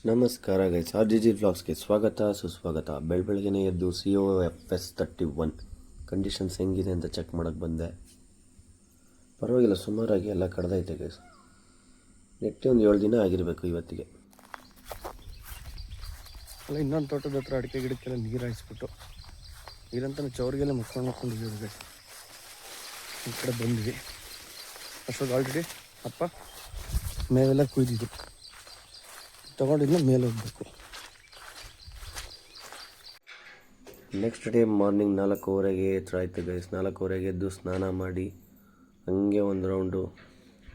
ನಮಸ್ಕಾರ guys, RGG ವ್ಲಾಗ್ಸ್ಗೆ ಸ್ವಾಗತ ಸುಸ್ವಾಗತ. ಬೆಳಗ್ಗೆನೇ ಎದ್ದು COFS31 ಕಂಡೀಷನ್ಸ್ ಹೆಂಗಿದೆ ಅಂತ ಚೆಕ್ ಮಾಡೋಕ್ಕೆ ಬಂದೆ. ಪರವಾಗಿಲ್ಲ, ಸುಮಾರಾಗಿ ಎಲ್ಲ ಕಡ್ದೈತೆ ಗೈಸ್. ನೆಟ್ಟೆ ಒಂದು 7 ದಿನ ಆಗಿರಬೇಕು ಇವತ್ತಿಗೆ. ಅಲ್ಲ, ಇನ್ನೊಂದು ತೋಟದ ಹತ್ರ ಅಡಿಕೆ ಗಿಡಕ್ಕೆಲ್ಲ ನೀರು ಹಾಯಿಸ್ಬಿಟ್ಟು ನೀರಂತ ಚೌರಿಗೆಲ್ಲ ಮುಕ್ಕೊಂಡಿದ್ದೀವಿ ಗೈಸ್. ಈ ಕಡೆ ಬಂದ್ವಿ. ಅಷ್ಟೊಂದು ಆಲ್ರೆಡಿ ಅಪ್ಪ ಮೇವೆಲ್ಲ ಕುಯ್ದಿದ್ದು ತೊಗೊಂಡಿದ್ನ ಮೇಲೆ ಹೋಗ್ಬೇಕು. ನೆಕ್ಸ್ಟ್ ಡೇ ಮಾರ್ನಿಂಗ್ 4:15 ಎಚ್ಚರ ಆಯಿತು ಗೈಸ್. 4:15 ಎದ್ದು ಸ್ನಾನ ಮಾಡಿ ಹಂಗೆ ಒಂದು ರೌಂಡು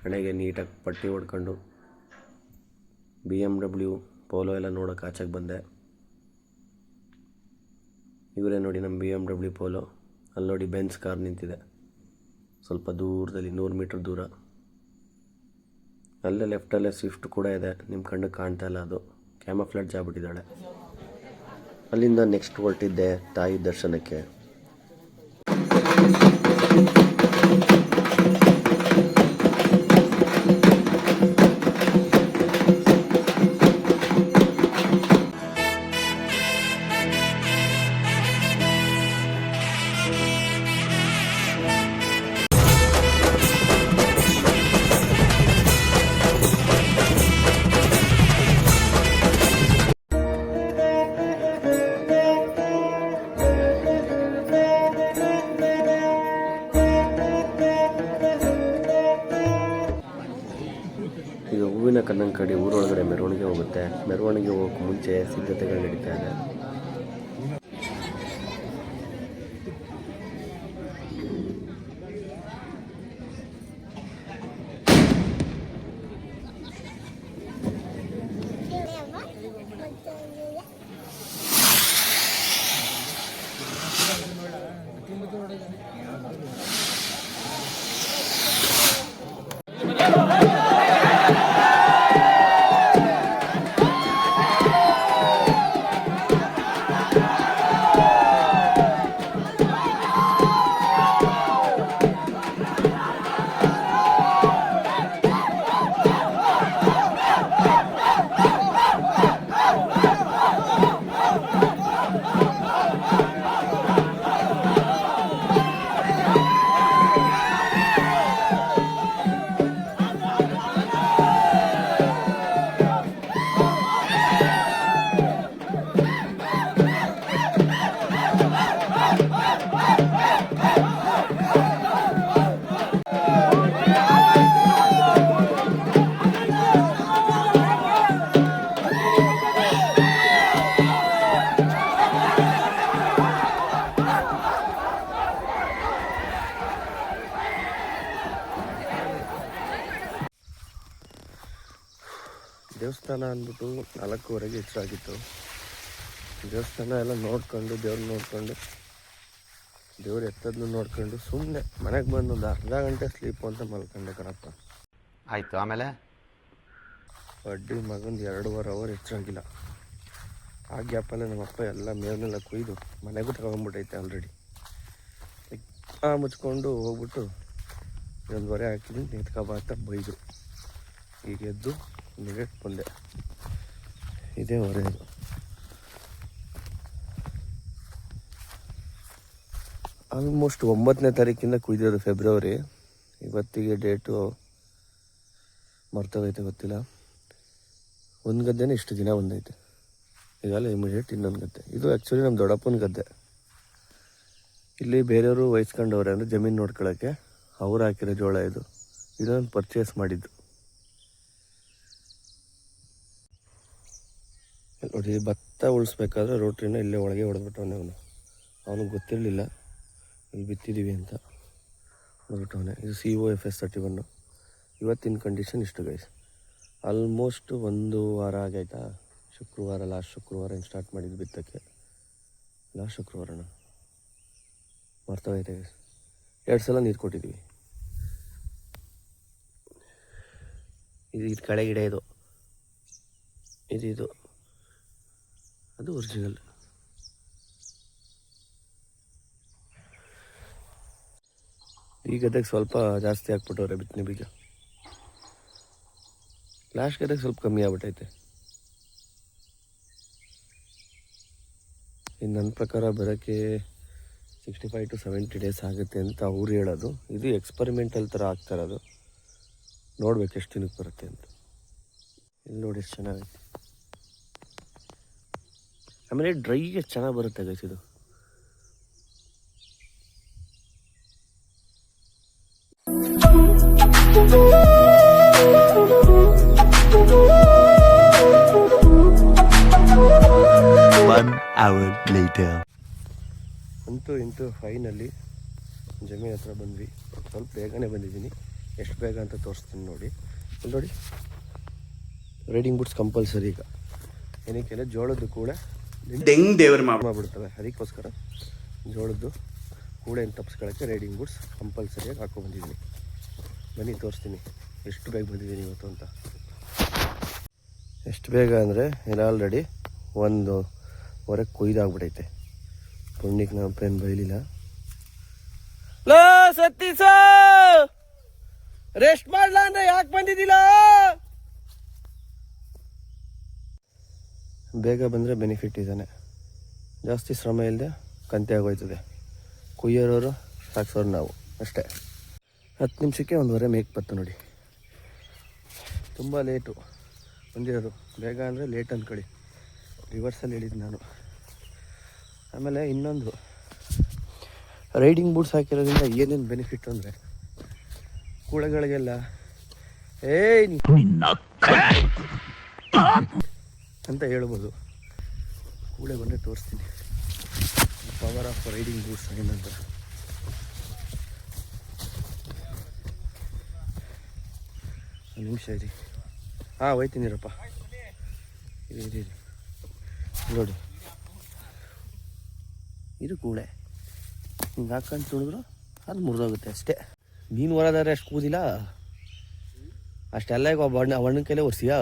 ಹಣೆಗೆ ನೀಟಾಗಿ ಪಟ್ಟಿ ಹೊಡ್ಕೊಂಡು BMW ಪೋಲೋ ಎಲ್ಲ ನೋಡೋಕೆ ಆಚೆಗೆ ಬಂದೆ. ಇವರೇ ನೋಡಿ ನಮ್ಮ BMW ಪೋಲೋ. ಅಲ್ಲಿ ನೋಡಿ ಬೆನ್ಸ್ ಕಾರ್ ನಿಂತಿದೆ ಸ್ವಲ್ಪ ದೂರದಲ್ಲಿ, 100 ಮೀಟ್ರ್ ದೂರ. ಅಲ್ಲೇ ಲೆಫ್ಟಲ್ಲೇ ಸ್ವಿಫ್ಟ್ ಕೂಡ ಇದೆ, ನಿಮ್ಮ ಕಣ್ಣು ಕಾಣ್ತಾ ಇಲ್ಲ, ಅದು ಕ್ಯಾಮಫ್ಲಾಜ್ ಆಗ್ಬಿಟ್ಟಿದ್ದಾಳೆ. ಅಲ್ಲಿಂದ ನೆಕ್ಸ್ಟ್ ಹೊರಟಿದ್ದೆ ತಾಯಿ ದರ್ಶನಕ್ಕೆ. ಈಗ ಹೂವಿನ ಕನ್ನಂಕಡಿ ಊರೊಳಗಡೆ ಮೆರವಣಿಗೆ ಹೋಗುತ್ತೆ. ಮೆರವಣಿಗೆ ಹೋಗೋಕ್ಕೆ ಮುಂಚೆ ಸಿದ್ಧತೆಗಳು ನಡೀತಾ ಇದೆ. ದೇವಸ್ಥಾನ ಅಂದ್ಬಿಟ್ಟು 4:15 ಹೆಚ್ಚಾಗಿತ್ತು. ದೇವಸ್ಥಾನ ಎಲ್ಲ ನೋಡ್ಕೊಂಡು, ದೇವ್ರನ್ನ ನೋಡ್ಕೊಂಡು, ದೇವ್ರ ಎತ್ತದ್ನು ನೋಡ್ಕೊಂಡು ಸುಮ್ಮನೆ ಮನೆಗೆ ಬಂದು ಒಂದು ಅರ್ಧ ಗಂಟೆ ಸ್ಲೀಪು ಅಂತ ಮಲ್ಕೊಂಡೆ ಕಣಪ್ಪ. ಆಯಿತು. ಆಮೇಲೆ ಅಡ್ಡಿ ಮಗಂದು 2.5 ಅವರ್ ಹೆಚ್ಚಾಗಿಲ್ಲ. ಆ ಗ್ಯಾಪಲ್ಲೇ ನಮ್ಮಪ್ಪ ಎಲ್ಲ ಮೇವನ್ನೆಲ್ಲ ಕುಯ್ದು ಮನೆಗೂ ತಗೊಂಡ್ಬಿಟ್ಟೈತೆ ಆಲ್ರೆಡಿ. ಮುಚ್ಕೊಂಡು ಹೋಗ್ಬಿಟ್ಟು 1:30 ಹಾಕಿದ್ದೀನಿ, ಎತ್ಕೊಬಾತ ಬೈದು. ಈಗ ಎದ್ದು ಇಮಿಡಿಯೇಟ್ ಬಂದೆ. ಇದೇ ಹೊರೆಯೋದು. ಆಲ್ಮೋಸ್ಟ್ 9ನೇ ತಾರೀಕಿಂದ ಕುಯ್ದಿರೋದು, ಫೆಬ್ರವರಿ. ಇವತ್ತಿಗೆ ಡೇಟು ಮರ್ತೋಗೈತೆ, ಗೊತ್ತಿಲ್ಲ. ಒಂದು ಗದ್ದೆನೇ ಇಷ್ಟು ದಿನ ಬಂದೈತೆ. ಈಗಲ್ಲ ಇಮಿಡಿಯೇಟ್ ಇನ್ನೊಂದು ಗದ್ದೆ. ಇದು ಆ್ಯಕ್ಚುಲಿ ನಮ್ಮ ದೊಡ್ಡಪ್ಪನ ಗದ್ದೆ. ಇಲ್ಲಿ ಬೇರೆಯವರು ವಹಿಸ್ಕೊಂಡವ್ರೆ ಅಂದರೆ ಜಮೀನು ನೋಡ್ಕೊಳ್ಳೋಕ್ಕೆ. ಅವ್ರು ಹಾಕಿರೋ ಜೋಳ ಇದು. ಇದನ್ನು ಪರ್ಚೇಸ್ ಮಾಡಿದ್ದು. ನೋಡಿ, ಭತ್ತ ಉಳಿಸ್ಬೇಕಾದ್ರೆ ರೋಟ್ರಿನ ಇಲ್ಲೇ ಒಳಗೆ ಹೊಡೆದ್ಬಿಟ್ಟವನೆ ಅವನು. ಅವನಿಗೆ ಗೊತ್ತಿರಲಿಲ್ಲ ಇಲ್ಲಿ ಬಿತ್ತಿದ್ದೀವಿ ಅಂತ ಹೊಡೆದ್ಬಿಟ್ಟವನೆ. ಇದು COFS31. ಇವತ್ತಿನ ಕಂಡೀಷನ್ ಇಷ್ಟು ಗೈಸ್. ಆಲ್ಮೋಸ್ಟ್ 1 ವಾರ ಆಗೈತಾ. ಲಾಸ್ಟ್ ಶುಕ್ರವಾರ ಸ್ಟಾರ್ಟ್ ಮಾಡಿದ್ದು ಬಿತ್ತಕ್ಕೆ. Last ಶುಕ್ರವಾರನ ಮರ್ತೋಗೈತೆ guys. 2 ಸಲ ನೀರು ಕೊಟ್ಟಿದ್ದೀವಿ. ಇದು ಕಳೆ ಗಿಡ, ಇದು ಅದು ಒರಿಜಿನಲ್. ಈ ಗದ್ದೆಗೆ ಸ್ವಲ್ಪ ಜಾಸ್ತಿ ಹಾಕ್ಬಿಟ್ಟವ್ರೆ ಬಿತ್ತನೆ ಬೀಜ. ಲಾಸ್ಟ್ ಗದ್ದೆಗೆ ಸ್ವಲ್ಪ ಕಮ್ಮಿ ಆಗ್ಬಿಟ್ಟೈತೆ. ಇನ್ನು ನನ್ನ ಪ್ರಕಾರ ಬರೋಕ್ಕೆ 65 to 70 ಡೇಸ್ ಆಗುತ್ತೆ ಅಂತ ಅವ್ರು ಹೇಳೋದು. ಇದು ಎಕ್ಸ್ಪರಿಮೆಂಟಲ್ ಥರ ಆಗ್ತಾ ಇರೋದು. ನೋಡ್ಬೇಕು ಎಷ್ಟು ದಿನಕ್ಕೆ ಬರುತ್ತೆ ಅಂತ. ಇಲ್ಲಿ ನೋಡಿ ಎಷ್ಟು ಚೆನ್ನಾಗೈತೆ. ಆಮೇಲೆ ಡ್ರೈಗೆ ಚೆನ್ನಾಗಿ ಬರುತ್ತೆ ಗೈಸ್ ಇದು. ಅಂತೂ ಫೈನಲ್ಲಿ ಜಮೀನ್ ಹತ್ರ ಬಂದ್ವಿ. ಸ್ವಲ್ಪ ಬೇಗನೆ ಬಂದಿದ್ದೀನಿ. ಎಷ್ಟು ಬೇಗ ಅಂತ ತೋರಿಸ್ತೀನಿ ನೋಡಿ. ಇಲ್ಲಿ ನೋಡಿ, ರೈಡಿಂಗ್ ಬೂಟ್ಸ್ ಕಂಪಲ್ಸರಿ ಈಗ. ಏನಕ್ಕೆಲ್ಲ ಜೋಳದ್ದು ಕೂಡ ಮಾಡ್ಬಿಡ್ತವೆ. ಅದಕ್ಕೋಸ್ಕರ ಜೋಳದ್ದು ಕೂಳೆಯನ್ನು ತಪ್ಪಿಸ್ಕೊಳ್ಳೋಕ್ಕೆ ರೈಡಿಂಗ್ ಬೂಟ್ಸ್ ಕಂಪಲ್ಸರಿಯಾಗಿ ಹಾಕ್ಕೊಂಡ್ಬಂದಿದ್ದೀನಿ. ಬನ್ನಿ ತೋರಿಸ್ತೀನಿ ಎಷ್ಟು ಬೇಗ ಬಂದಿದ್ದೀನಿ ಇವತ್ತು ಅಂತ. ಎಷ್ಟು ಬೇಗ ಅಂದರೆ ಇಲ್ಲಿ ಆಲ್ರೆಡಿ 1:15 ಕೊಯ್ದಾಗ್ಬಿಟ್ಟೈತೆ. ಪುಣ್ಯಕ್ಕೆ ನಮ್ಮ ಫ್ರೆಂಡ್ ಬೈಲಿಲ್ಲ. ಲೋ ಸತೀಶ, ರೆಸ್ಟ್ ಮಾಡ್ಲಾ ಅಂದ್ರೆ ಯಾಕೆ ಬಂದಿದ್ದಿಲ್ಲ? ಬೇಗ ಬಂದರೆ ಬೆನಿಫಿಟ್ ಇದ್ದಾನೆ. ಜಾಸ್ತಿ ಶ್ರಮ ಇಲ್ಲದೆ ಕಂತೆ ಆಗೋಯ್ತದೆ. ಕುಯ್ಯೋರವರು ಸಾಕ್ಸೋರು ನಾವು ಅಷ್ಟೇ. 10 ನಿಮಿಷಕ್ಕೆ 1:15 ಮೇಕ್ ಬತ್ತು ನೋಡಿ. ತುಂಬ ಲೇಟು ಬಂದಿರೋದು. ಬೇಗ ಅಂದರೆ ಲೇಟ್ ಅಂದ್ಕೊಳ್ಳಿ. ರಿವರ್ಸಲ್ಲಿ ಹೇಳಿದ್ದು ನಾನು. ಆಮೇಲೆ ಇನ್ನೊಂದು, ರೈಡಿಂಗ್ ಬೂಟ್ಸ್ ಹಾಕಿರೋದ್ರಿಂದ ಏನೇನು ಬೆನಿಫಿಟ್ ಅಂದರೆ ಕೂಳೆಗಳಿಗೆಲ್ಲ ಅಂತ ಹೇಳ್ಬೋದು. ಕೂಳೆ ಬಂದರೆ ತೋರಿಸ್ತೀನಿ ಪವರ್ ಆಫ್ ರೈಡಿಂಗ್ ಬೂಟ್ಸ್ ಏನಂತ. ಒಂದು ನಿಮಿಷ ಇರಿ. ಹೋಯ್ತೀನಿರಪ್ಪ. ಇರಿ ನೋಡಿ, ಇದು ಕೂಳೆ ಹಿಂಗೆ ಹಾಕೊಂಡು ತುಳಿದ್ರು ಅದು ಮುರಿದೋಗುತ್ತೆ ಅಷ್ಟೇ. ನೀನು ಹೊರದಾದ್ರೆ ಅಷ್ಟು ಕೂದಿಲ್ಲ, ಅಷ್ಟೆಲ್ಲ ಈಗ ಬಣ್ಣ ಕೈಲೇ ಒರೆಸಿಯಾ?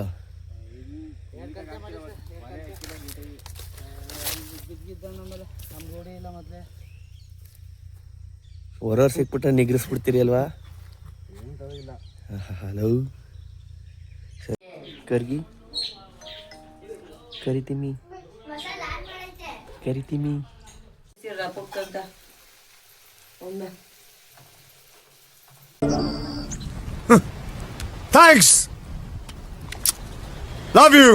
ಹೊರವ್ರು ಸಿಕ್ಬಿಟ್ರೆ ನಿಗ್ರಿಸ್ಬಿಡ್ತೀರಿ ಅಲ್ವಾ? ಹಲೋ ಕರ್ಗಿ ಕರಿತೀನಿ. Thanks. Love you.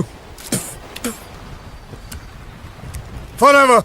Forever.